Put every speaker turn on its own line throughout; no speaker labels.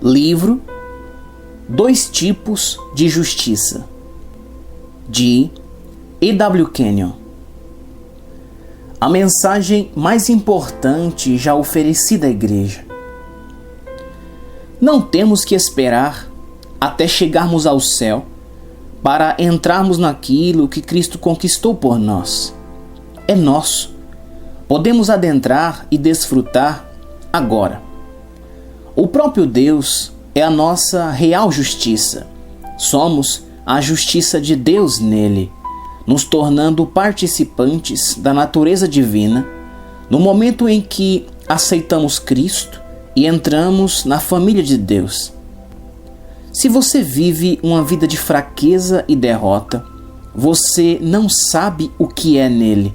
Livro Dois Tipos de Justiça, de E.W. Kenyon. A mensagem mais importante já oferecida à igreja. Não temos que esperar até chegarmos ao céu para entrarmos naquilo que Cristo conquistou por nós. É nosso. Podemos adentrar e desfrutar agora. O próprio Deus é a nossa real justiça. Somos a justiça de Deus nele, nos tornando participantes da natureza divina no momento em que aceitamos Cristo e entramos na família de Deus. Se você vive uma vida de fraqueza e derrota, você não sabe o que é nele.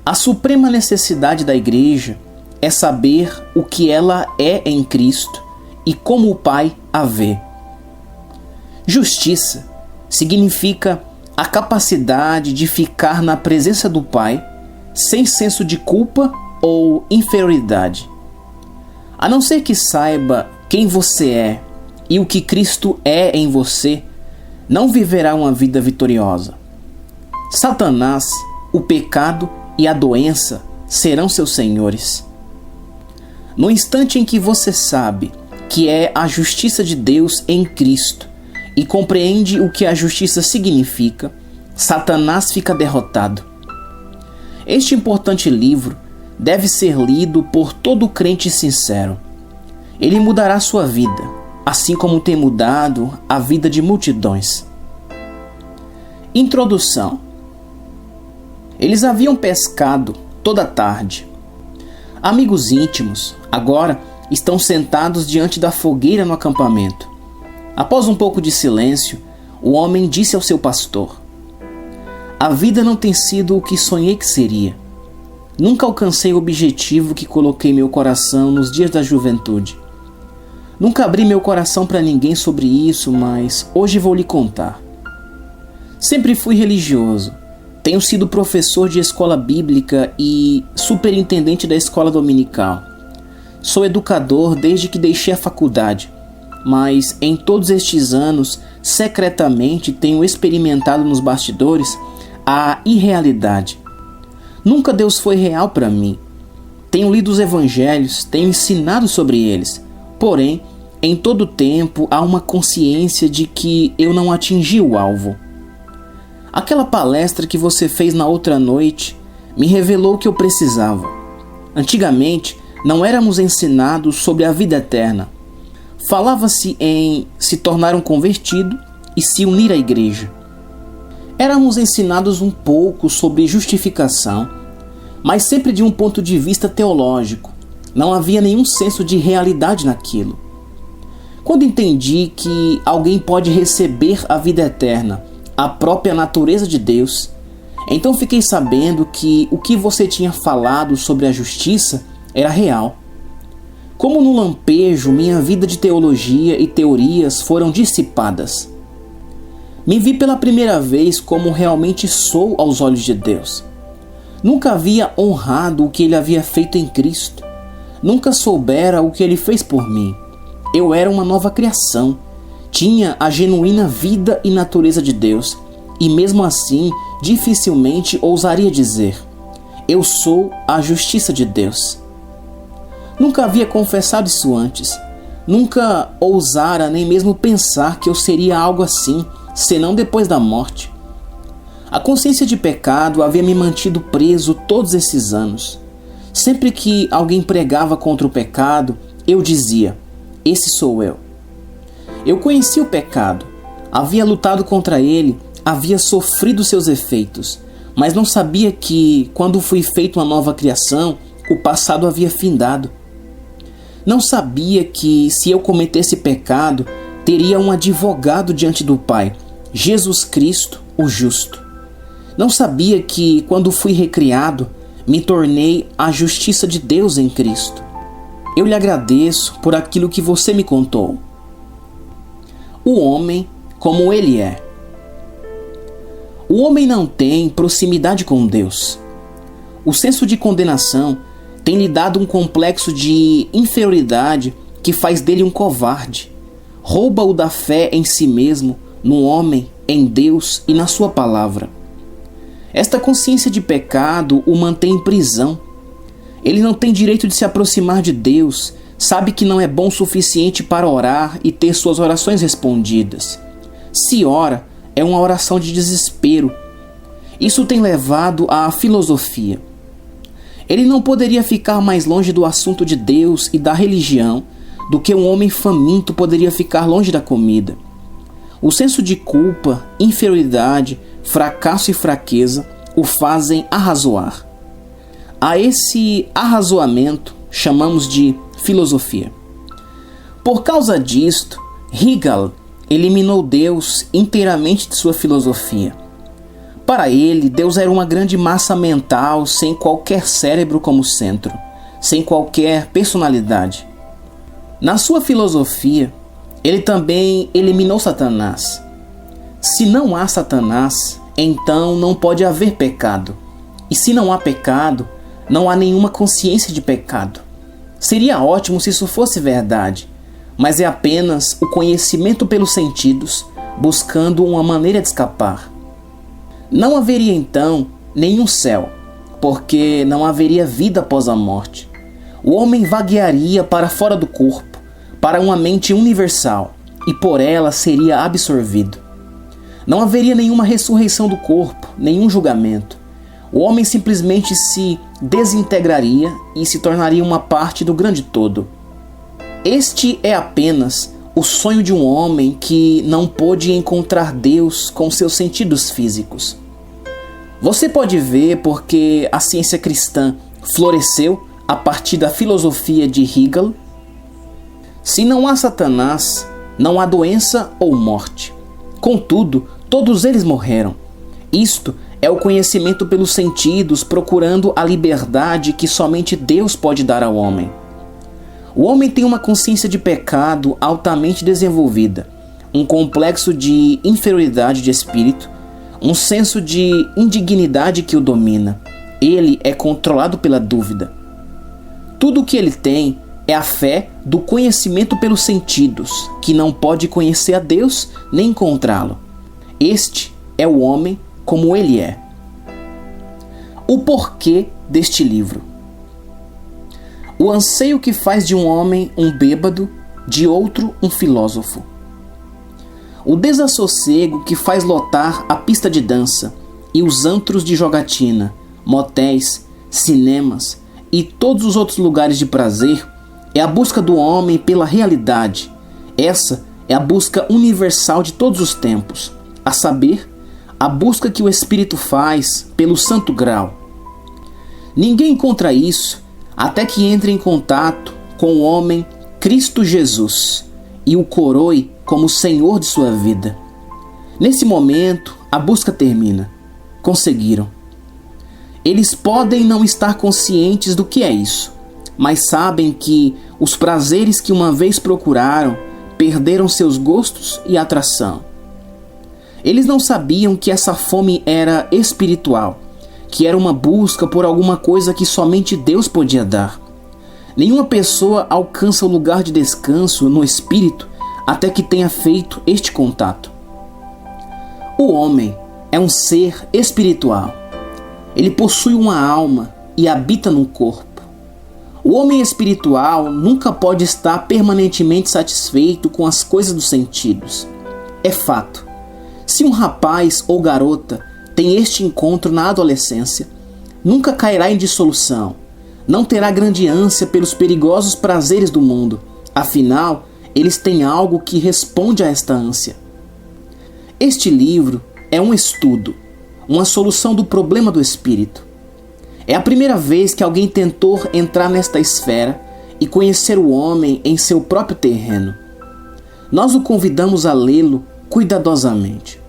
A suprema necessidade da igreja é saber o que ela é em Cristo e como o Pai a vê. Justiça significa a capacidade de ficar na presença do Pai sem senso de culpa ou inferioridade. A não ser que saiba quem você é e o que Cristo é em você, não viverá uma vida vitoriosa. Satanás, o pecado e a doença serão seus senhores. No instante em que você sabe que é a justiça de Deus em Cristo e compreende o que a justiça significa, Satanás fica derrotado. Este importante livro deve ser lido por todo crente sincero. Ele mudará sua vida, assim como tem mudado a vida de multidões. Introdução. Eles haviam pescado toda a tarde. Amigos íntimos agora estão sentados diante da fogueira no acampamento. Após um pouco de silêncio, o homem disse ao seu pastor: "A vida não tem sido o que sonhei que seria. Nunca alcancei o objetivo que coloquei em meu coração nos dias da juventude. Nunca abri meu coração para ninguém sobre isso, mas hoje vou lhe contar. Sempre fui religioso. Tenho sido professor de escola bíblica e superintendente da escola dominical. Sou educador desde que deixei a faculdade, mas em todos estes anos, secretamente tenho experimentado nos bastidores a irrealidade. Nunca Deus foi real para mim. Tenho lido os evangelhos, tenho ensinado sobre eles, porém, em todo tempo há uma consciência de que eu não atingi o alvo. Aquela palestra que você fez na outra noite me revelou o que eu precisava. Antigamente, não éramos ensinados sobre a vida eterna. Falava-se em se tornar um convertido e se unir à igreja. Éramos ensinados um pouco sobre justificação, mas sempre de um ponto de vista teológico. Não havia nenhum senso de realidade naquilo. Quando entendi que alguém pode receber a vida eterna, a própria natureza de Deus, então fiquei sabendo que o que você tinha falado sobre a justiça era real. Como num lampejo, minha vida de teologia e teorias foram dissipadas. Me vi pela primeira vez como realmente sou aos olhos de Deus. Nunca havia honrado o que Ele havia feito em Cristo. Nunca soubera o que Ele fez por mim. Eu era uma nova criação. Tinha a genuína vida e natureza de Deus, e mesmo assim, dificilmente ousaria dizer: eu sou a justiça de Deus. Nunca havia confessado isso antes. Nunca ousara nem mesmo pensar que eu seria algo assim, senão depois da morte. A consciência de pecado havia me mantido preso todos esses anos. Sempre que alguém pregava contra o pecado, eu dizia: esse sou eu. Eu conhecia o pecado, havia lutado contra ele, havia sofrido seus efeitos, mas não sabia que, quando fui feito uma nova criação, o passado havia findado. Não sabia que, se eu cometesse pecado, teria um advogado diante do Pai, Jesus Cristo, o justo. Não sabia que, quando fui recriado, me tornei a justiça de Deus em Cristo. Eu lhe agradeço por aquilo que você me contou. O homem como ele é. O homem não tem proximidade com Deus. O senso de condenação tem lhe dado um complexo de inferioridade que faz dele um covarde. Rouba-o da fé em si mesmo, no homem, em Deus e na sua palavra. Esta consciência de pecado o mantém em prisão. Ele não tem direito de se aproximar de Deus, sabe que não é bom o suficiente para orar e ter suas orações respondidas. Se ora, é uma oração de desespero. Isso tem levado à filosofia. Ele não poderia ficar mais longe do assunto de Deus e da religião do que um homem faminto poderia ficar longe da comida. O senso de culpa, inferioridade, fracasso e fraqueza o fazem arrazoar. A esse arrazoamento chamamos de filosofia. Por causa disto, Hegel eliminou Deus inteiramente de sua filosofia. Para ele, Deus era uma grande massa mental sem qualquer cérebro como centro, sem qualquer personalidade. Na sua filosofia, ele também eliminou Satanás. Se não há Satanás, então não pode haver pecado. E se não há pecado, não há nenhuma consciência de pecado. Seria ótimo se isso fosse verdade, mas é apenas o conhecimento pelos sentidos, buscando uma maneira de escapar. Não haveria então nenhum céu, porque não haveria vida após a morte. O homem vaguearia para fora do corpo, para uma mente universal, e por ela seria absorvido. Não haveria nenhuma ressurreição do corpo, nenhum julgamento. O homem simplesmente se desintegraria e se tornaria uma parte do grande todo. Este é apenas o sonho de um homem que não pôde encontrar Deus com seus sentidos físicos. Você pode ver porque a ciência cristã floresceu a partir da filosofia de Hegel. Se não há Satanás, não há doença ou morte. Contudo, todos eles morreram. Isto é o conhecimento pelos sentidos, procurando a liberdade que somente Deus pode dar ao homem. O homem tem uma consciência de pecado altamente desenvolvida, um complexo de inferioridade de espírito, um senso de indignidade que o domina. Ele é controlado pela dúvida. Tudo o que ele tem é a fé do conhecimento pelos sentidos, que não pode conhecer a Deus nem encontrá-lo. Este é o homem como ele é. O porquê deste livro. O anseio que faz de um homem um bêbado, de outro um filósofo. O desassossego que faz lotar a pista de dança e os antros de jogatina, motéis, cinemas e todos os outros lugares de prazer é a busca do homem pela realidade. Essa é a busca universal de todos os tempos, a saber, a busca que o Espírito faz pelo Santo Grau. Ninguém encontra isso até que entre em contato com o homem Cristo Jesus e o coroe como Senhor de sua vida. Nesse momento, a busca termina. Conseguiram. Eles podem não estar conscientes do que é isso, mas sabem que os prazeres que uma vez procuraram perderam seus gostos e atração. Eles não sabiam que essa fome era espiritual, que era uma busca por alguma coisa que somente Deus podia dar. Nenhuma pessoa alcança o lugar de descanso no espírito até que tenha feito este contato. O homem é um ser espiritual. Ele possui uma alma e habita num corpo. O homem espiritual nunca pode estar permanentemente satisfeito com as coisas dos sentidos. É fato. Se um rapaz ou garota tem este encontro na adolescência, nunca cairá em dissolução, não terá grande ânsia pelos perigosos prazeres do mundo, afinal, eles têm algo que responde a esta ânsia. Este livro é um estudo, uma solução do problema do espírito. É a primeira vez que alguém tentou entrar nesta esfera e conhecer o homem em seu próprio terreno. Nós o convidamos a lê-lo cuidadosamente.